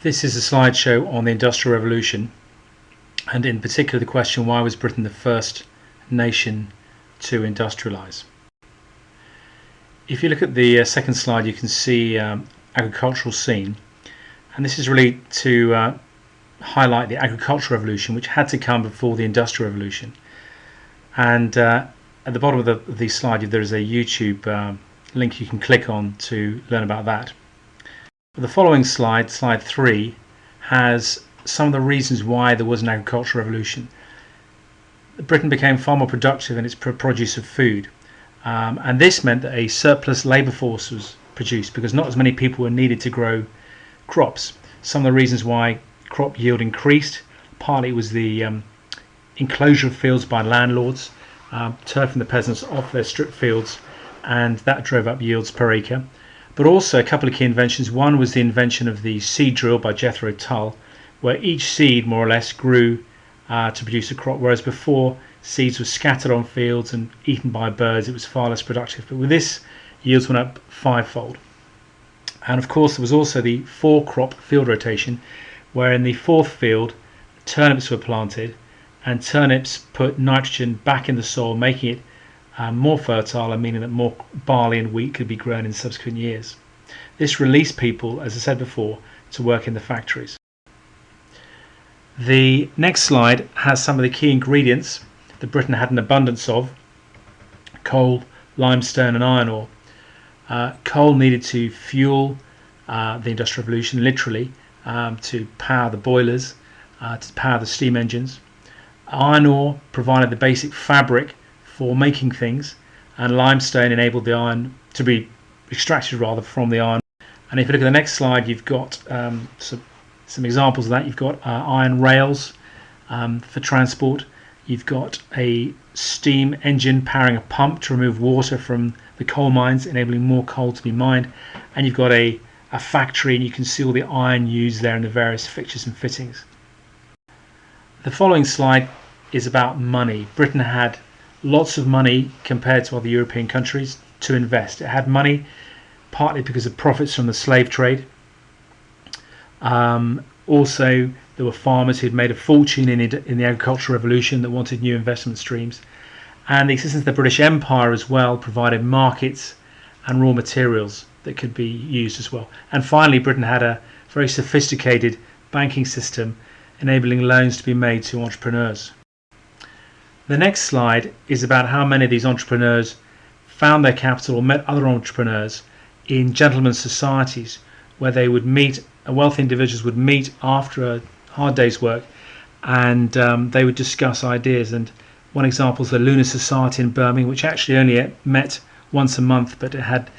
This is a slideshow on the Industrial Revolution, and in particular the question, why was Britain the first nation to industrialise? If you look at the second slide, you can see agricultural scene, and this is really to highlight the agricultural revolution, which had to come before the Industrial Revolution. And at the bottom of the slide there is a YouTube link you can click on to learn about that. The following slide, slide 3, has some of the reasons why there was an agricultural revolution. Britain became far more productive in its produce of food, and this meant that a surplus labour force was produced because not as many people were needed to grow crops. Some of the reasons why crop yield increased, partly was the enclosure of fields by landlords, turfing the peasants off their strip fields, and that drove up yields per acre. But also a couple of key inventions. One was the invention of the seed drill by Jethro Tull, where each seed more or less grew to produce a crop, whereas before seeds were scattered on fields and eaten by birds. It was far less productive. But with this, yields went up fivefold. And of course there was also the 4-crop field rotation, where in the 4th field turnips were planted, and turnips put nitrogen back in the soil, making it more fertile, and meaning that more barley and wheat could be grown in subsequent years. This released people, as I said before, to work in the factories. The next slide has some of the key ingredients that Britain had an abundance of: coal, limestone and iron ore. Coal needed to fuel the Industrial Revolution, literally, to power the boilers, to power the steam engines. Iron ore provided the basic fabric for making things, and limestone enabled the iron to be extracted from the iron. And if you look at the next slide, you've got some examples of that. You've got iron rails for transport. You've got a steam engine powering a pump to remove water from the coal mines, enabling more coal to be mined. And you've got a factory, and you can see all the iron used there in the various fixtures and fittings. The following slide is about money. Britain had lots of money compared to other European countries to invest. It had money partly because of profits from the slave trade. Also, there were farmers who'd made a fortune in the agricultural revolution that wanted new investment streams. And the existence of the British Empire as well provided markets and raw materials that could be used as well. And finally, Britain had a very sophisticated banking system, enabling loans to be made to entrepreneurs. The next slide is about how many of these entrepreneurs found their capital or met other entrepreneurs in gentlemen's societies, where they would meet, wealthy individuals would meet after a hard day's work, and they would discuss ideas. And one example is the Lunar Society in Birmingham, which actually only met once a month, but it had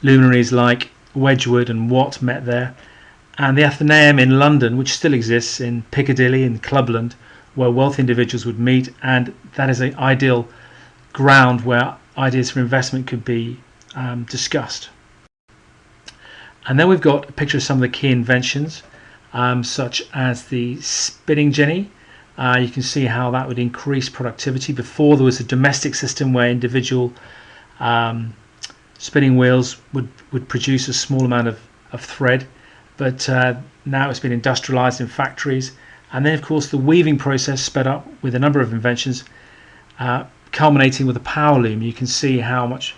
luminaries like Wedgwood and Watt met there. And the Athenaeum in London, which still exists in Piccadilly and Clubland, where wealthy individuals would meet, and that is an ideal ground where ideas for investment could be discussed. And then we've got a picture of some of the key inventions, such as the spinning jenny. You can see how that would increase productivity. Before, there was a domestic system where individual spinning wheels would produce a small amount of thread, but now it's been industrialized in factories. And then, of course, the weaving process sped up with a number of inventions, culminating with a power loom. You can see how much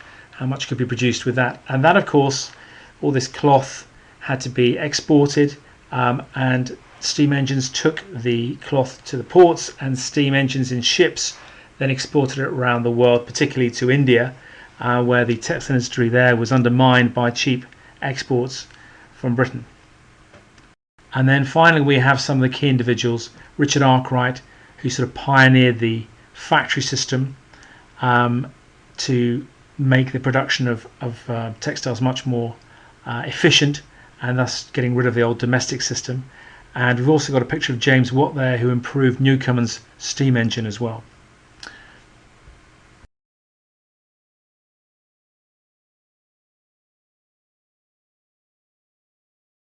could be produced with that. And that, of course, all this cloth had to be exported, and steam engines took the cloth to the ports, and steam engines in ships then exported it around the world, particularly to India, where the textile industry there was undermined by cheap exports from Britain. And then finally we have some of the key individuals. Richard Arkwright, who sort of pioneered the factory system to make the production of textiles much more efficient, and thus getting rid of the old domestic system. And we've also got a picture of James Watt there, who improved Newcomen's steam engine as well.